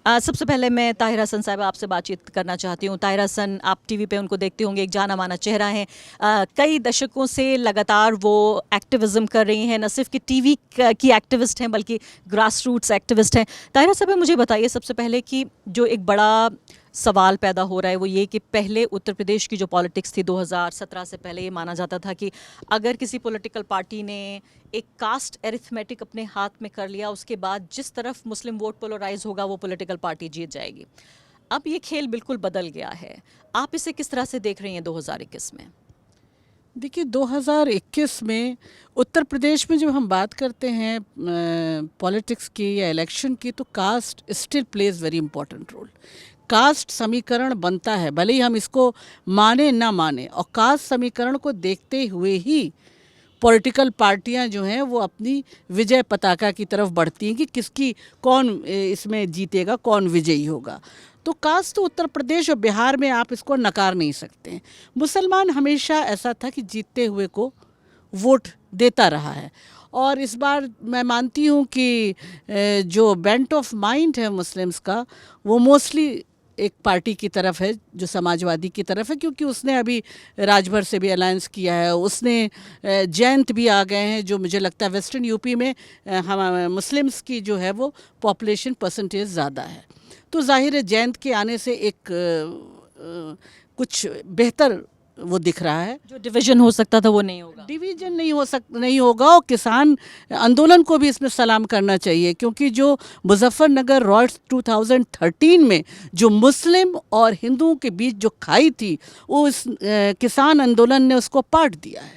सबसे पहले मैं ताहिर हसन साहब आपसे बातचीत करना चाहती हूँ। ताहिर हसन, आप टीवी पे उनको देखते होंगे, एक जाना माना चेहरा है। कई दशकों से लगातार वो एक्टिविज़म कर रही हैं, न सिर्फ कि टीवी की एक्टिविस्ट हैं बल्कि ग्रास रूट्स एक्टिविस्ट हैं। ताहिर साहब मुझे बताइए सबसे पहले कि जो एक बड़ा सवाल पैदा हो रहा है वो ये कि पहले उत्तर प्रदेश की जो पॉलिटिक्स थी 2017 से पहले, ये माना जाता था कि अगर किसी पॉलिटिकल पार्टी ने एक कास्ट एरिथमेटिक अपने हाथ में कर लिया, उसके बाद जिस तरफ मुस्लिम वोट पोलराइज होगा वो पॉलिटिकल पार्टी जीत जाएगी। अब ये खेल बिल्कुल बदल गया है। आप इसे किस तरह से देख रही हैं 2021 में? देखिए, 2021 में उत्तर प्रदेश में जब हम बात करते हैं पॉलिटिक्स की या इलेक्शन की, तो caste still plays very important role. Caste समीकरण बनता है, भले ही हम इसको माने ना माने, और कास्ट समीकरण को देखते हुए ही पॉलिटिकल पार्टियां जो हैं वो अपनी विजय पताका की तरफ बढ़ती हैं कि किसकी कौन इसमें जीतेगा, कौन विजयी होगा। तो कास्ट तो उत्तर प्रदेश और बिहार में आप इसको नकार नहीं सकते हैं। मुसलमान हमेशा ऐसा था कि जीतते हुए को वोट देता रहा है, और इस बार मैं मानती हूँ कि जो बेंट ऑफ माइंड है मुस्लिम्स का, वो मोस्टली एक पार्टी की तरफ है जो समाजवादी की तरफ है, क्योंकि उसने अभी राजभर से भी अलायंस किया है। उसने जैंत भी आ गए हैं, जो मुझे लगता है वेस्टर्न यूपी में हम मुस्लिम्स की जो है वो पॉपुलेशन परसेंटेज ज़्यादा है। तो जाहिर है जैंत के आने से एक कुछ बेहतर वो दिख रहा है। जो डिवीजन हो सकता था वो नहीं होगा, डिवीजन नहीं होगा, और किसान आंदोलन को भी इसमें सलाम करना चाहिए, क्योंकि जो मुजफ्फरनगर रॉयट्स 2013 में जो मुस्लिम और हिंदुओं के बीच जो खाई थी, वो इस किसान आंदोलन ने उसको पाट दिया है।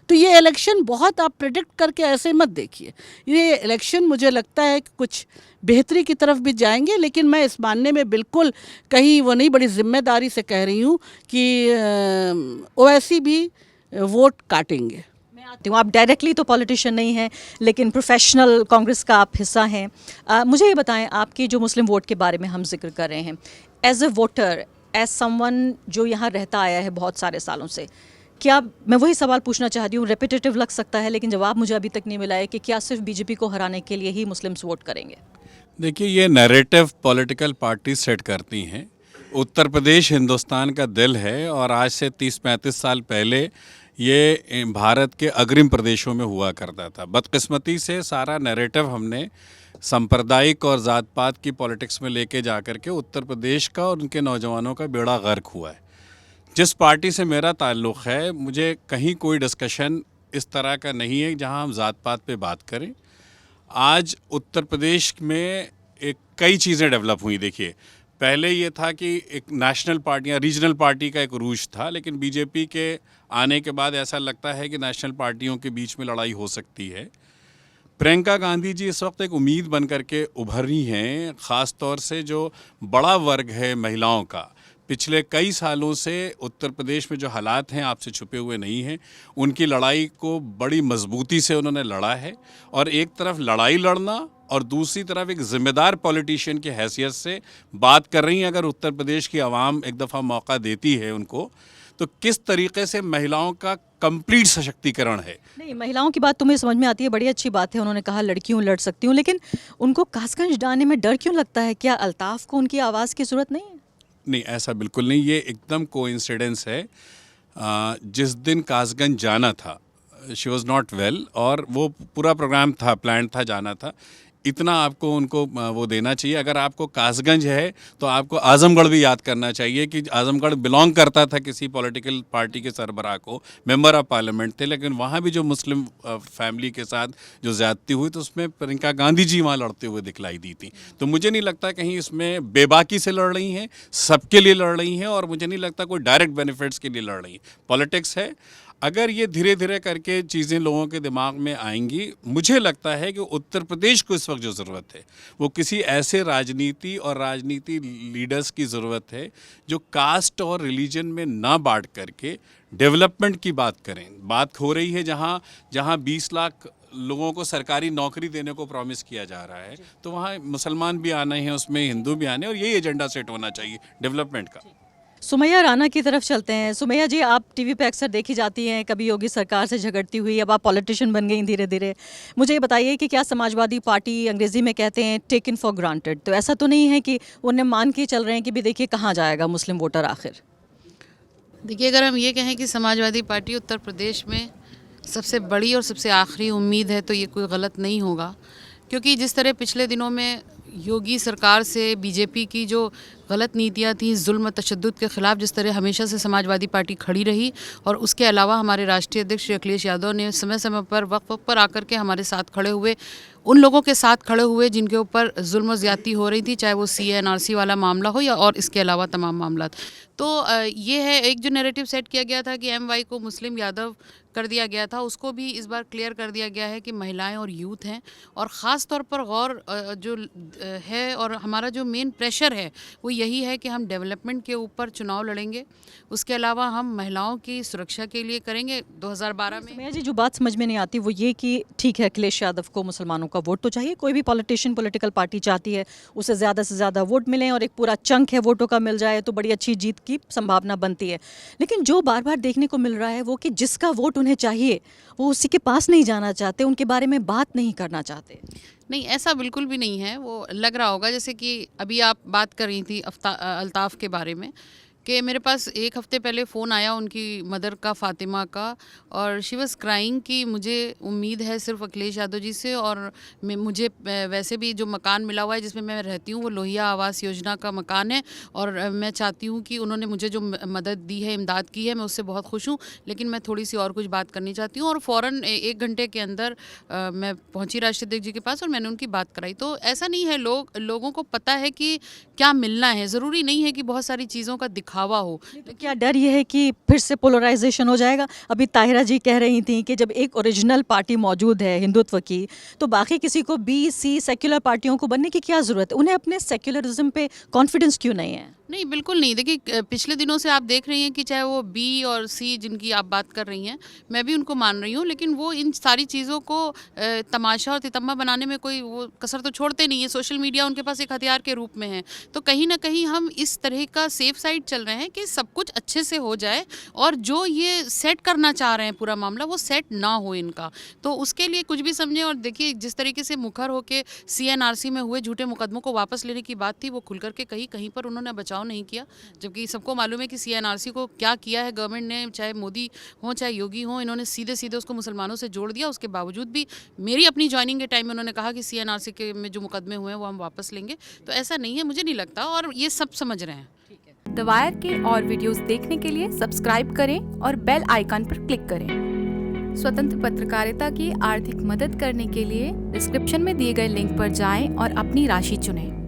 तो ये इलेक्शन बहुत आप प्रेडिक्ट करके ऐसे मत देखिए। ये इलेक्शन मुझे लगता है कि कुछ बेहतरी की तरफ भी जाएंगे, लेकिन मैं इस मानने में बिल्कुल कहीं वो नहीं, बड़ी जिम्मेदारी से कह रही हूँ कि ओवैसी भी वोट काटेंगे। मैं आती हूँ। आप डायरेक्टली तो पॉलिटिशियन नहीं हैं, लेकिन प्रोफेशनल कांग्रेस का आप हिस्सा हैं। मुझे ये बताएं, आपकी जो मुस्लिम वोट के बारे में हम जिक्र कर रहे हैं, as a voter, as someone जो यहाँ रहता आया है बहुत सारे सालों से, क्या, मैं वही सवाल पूछना चाहती हूँ, रेपिटेटिव लग सकता है लेकिन जवाब मुझे अभी तक नहीं मिला है, कि क्या सिर्फ बीजेपी को हराने के लिए ही मुस्लिम्स वोट करेंगे? देखिए, ये नैरेटिव पॉलिटिकल पार्टी सेट करती हैं। उत्तर प्रदेश हिंदुस्तान का दिल है, और आज से 30-35 साल पहले ये भारत के अग्रिम प्रदेशों में हुआ करता था। बदकिस्मती से सारा नैरेटिव हमने सांप्रदायिक और ज़ात पात की पॉलिटिक्स में लेके जा कर के उत्तर प्रदेश का और उनके नौजवानों का बेड़ा गर्क हुआ है। जिस पार्टी से मेरा ताल्लुक़ है, मुझे कहीं कोई डिस्कशन इस तरह का नहीं है जहां हम ज़ात पात पे बात करें। आज उत्तर प्रदेश में एक कई चीज़ें डेवलप हुई। देखिए, पहले ये था कि एक नेशनल पार्टी या रीजनल पार्टी का एक उरूज था, लेकिन बीजेपी के आने के बाद ऐसा लगता है कि नेशनल पार्टियों के बीच में लड़ाई हो सकती है। प्रियंका गांधी जी इस वक्त एक उम्मीद बन करके उभर रही हैं, ख़ास तौर से जो बड़ा वर्ग है महिलाओं का। पिछले कई सालों से उत्तर प्रदेश में जो हालात हैं आपसे छुपे हुए नहीं हैं, उनकी लड़ाई को बड़ी मजबूती से उन्होंने लड़ा है। और एक तरफ लड़ाई लड़ना और दूसरी तरफ एक ज़िम्मेदार पॉलिटिशियन की हैसियत से बात कर रही हैं। अगर उत्तर प्रदेश की आवाम एक दफ़ा मौका देती है उनको, तो किस तरीके से महिलाओं का कंप्लीट सशक्तिकरण है। नहीं, महिलाओं की बात तुम्हें समझ में आती है, बड़ी अच्छी बात है। उन्होंने कहा लड़कियों लड़ सकती हूँ, लेकिन उनको कासगंज डालने में डर क्यों लगता है? क्या अल्ताफ़ को उनकी आवाज़ की ज़रूरत नहीं है? नहीं, ऐसा बिल्कुल नहीं। ये एकदम कोइंसिडेंस है। जिस दिन कासगंज जाना था, शी वॉज़ नॉट वेल, और वो पूरा प्रोग्राम था, प्लान था, जाना था। इतना आपको उनको वो देना चाहिए। अगर आपको कासगंज है तो आपको आज़मगढ़ भी याद करना चाहिए कि आज़मगढ़ बिलोंग करता था किसी पॉलिटिकल पार्टी के सरबराह को, मेंबर ऑफ पार्लियामेंट थे, लेकिन वहाँ भी जो मुस्लिम फैमिली के साथ जो ज़्यादती हुई, तो उसमें प्रियंका गांधी जी वहाँ लड़ते हुए दिखलाई दी थी। तो मुझे नहीं लगता कहीं इसमें बेबाकी से लड़ रही हैं, सबके लिए लड़ रही हैं, और मुझे नहीं लगता कोई डायरेक्ट बेनिफिट्स के लिए लड़ रही हैं। पॉलिटिक्स है। अगर ये धीरे धीरे करके चीज़ें लोगों के दिमाग में आएंगी, मुझे लगता है कि उत्तर प्रदेश को इस वक्त जो ज़रूरत है वो किसी ऐसे राजनीति और राजनीति लीडर्स की ज़रूरत है जो कास्ट और रिलीजन में ना बांट करके डेवलपमेंट की बात करें। बात हो रही है जहाँ 20 लाख लोगों को सरकारी नौकरी देने को प्रॉमिस किया जा रहा है, तो वहाँ मुसलमान भी आने हैं, उसमें हिंदू भी आने हैं, और यही एजेंडा सेट होना चाहिए डेवलपमेंट का। सुमैया राणा की तरफ चलते हैं। सुमैया जी, आप टीवी पे अक्सर देखी जाती हैं, कभी योगी सरकार से झगड़ती हुई, अब आप पॉलिटिशियन बन गई धीरे धीरे। मुझे ये बताइए कि क्या समाजवादी पार्टी, अंग्रेजी में कहते हैं टेकन फॉर ग्रांटेड, तो ऐसा तो नहीं है कि उन्हें मान के चल रहे हैं कि भी देखिए कहाँ जाएगा मुस्लिम वोटर आखिर? देखिए, अगर हम ये कहें कि समाजवादी पार्टी उत्तर प्रदेश में सबसे बड़ी और सबसे आखिरी उम्मीद है तो ये कोई गलत नहीं होगा, क्योंकि जिस तरह पिछले दिनों में योगी सरकार से बीजेपी की जो गलत नीतियां थी, जुल्म तशद्दुद के ख़िलाफ़ जिस तरह हमेशा से समाजवादी पार्टी खड़ी रही, और उसके अलावा हमारे राष्ट्रीय अध्यक्ष श्री अखिलेश यादव ने समय समय पर वक्त पर आकर के हमारे साथ खड़े हुए, उन लोगों के साथ खड़े हुए जिनके ऊपर जुल्म ज़्यादती हो रही थी, चाहे वो CA/NRC वाला मामला हो या और इसके अलावा तमाम मामला। तो ये है, एक जो नैरेटिव सेट किया गया था कि MY को मुस्लिम यादव कर दिया गया था, उसको भी इस बार क्लियर कर दिया गया है कि महिलाएं और यूथ हैं, और ख़ास तौर पर गौर जो है और हमारा जो मेन प्रेशर है वो यही है कि हम डेवलपमेंट के ऊपर चुनाव लड़ेंगे, उसके अलावा हम महिलाओं की सुरक्षा के लिए करेंगे। 2012 में सुमैया जी, जो बात समझ में नहीं आती वो ये कि ठीक है, अखिलेश यादव को मुसलमानों का वोट तो चाहिए, कोई भी पॉलिटिशियन, पॉलिटिकल पार्टी चाहती है उसे ज़्यादा से ज़्यादा वोट मिलें और एक पूरा चंक है वोटों का मिल जाए तो बड़ी अच्छी जीत की संभावना बनती है। लेकिन जो बार बार देखने को मिल रहा है वो कि जिसका वोट उन्हें चाहिए वो उसी के पास नहीं जाना चाहते, उनके बारे में बात नहीं करना चाहते। नहीं, ऐसा बिल्कुल भी नहीं है। वो लग रहा होगा जैसे कि अभी आप बात कर रही थी अल्ताफ़ के बारे में, कि मेरे पास एक हफ़्ते पहले फ़ोन आया उनकी मदर का, फ़ातिमा का, और शी वाज़ क्राइंग कि मुझे उम्मीद है सिर्फ अखिलेश यादव जी से, और मुझे वैसे भी जो मकान मिला हुआ है जिसमें मैं रहती हूँ वो लोहिया आवास योजना का मकान है, और मैं चाहती हूँ कि उन्होंने मुझे जो मदद दी है, इमदाद की है, मैं उससे बहुत खुश हूँ, लेकिन मैं थोड़ी सी और कुछ बात करनी चाहती हूँ। और फ़ौरन 1 घंटे के अंदर मैं पहुँची राष्ट्रीय अध्यक्ष जी के पास और मैंने उनकी बात कराई। तो ऐसा नहीं है, लोगों को पता है कि क्या मिलना है, ज़रूरी नहीं है कि बहुत सारी चीज़ों का दिखावा हो। तो क्या डर ये है कि फिर से पोलराइजेशन हो जाएगा? अभी ताहिरा जी कह रही थी कि जब एक ओरिजिनल पार्टी मौजूद है हिंदुत्व की, तो बाकी किसी को B-C सेक्युलर पार्टियों को बनने की क्या ज़रूरत है? उन्हें अपने सेक्युलरिज्म पे कॉन्फिडेंस क्यों नहीं है? नहीं, बिल्कुल नहीं। देखिए, पिछले दिनों से आप देख रही हैं कि चाहे वो B और C जिनकी आप बात कर रही हैं, मैं भी उनको मान रही हूँ, लेकिन वो इन सारी चीज़ों को तमाशा और तितम्मा बनाने में कोई वो कसर तो छोड़ते नहीं है। सोशल मीडिया उनके पास एक हथियार के रूप में है। तो कहीं ना कहीं हम इस तरह का सेफ साइड चल रहे हैं कि सब कुछ अच्छे से हो जाए, और जो ये सेट करना चाह रहे हैं पूरा मामला, वो सेट ना हो इनका। तो उसके लिए कुछ भी समझें। और देखिए, जिस तरीके से मुखर होकर CA/NRC में हुए झूठे मुकदमों को वापस लेने की बात थी, वो खुल करके कहीं पर उन्होंने बचाव नहीं किया, जबकि सबको मालूम है कि CA/NRC को क्या किया है गवर्नमेंट ने, चाहे मोदी हो चाहे योगी हो, इन्होंने सीधे सीधे उसको मुसलमानों से जोड़ दिया। उसके बावजूद भी मेरी अपनी ज्वाइनिंग के टाइम में उन्होंने कहा कि CA/NRC के में जो मुकदमे हुए हैं वो हम वापस लेंगे। तो ऐसा नहीं है, मुझे नहीं लगता, और ये सब समझ रहे हैं। द वायर के और वीडियोस देखने के लिए सब्सक्राइब करें और बेल आइकन पर क्लिक करें। स्वतंत्र पत्रकारिता की आर्थिक मदद करने के लिए डिस्क्रिप्शन में दिए गए लिंक पर जाएं और अपनी राशि चुनें।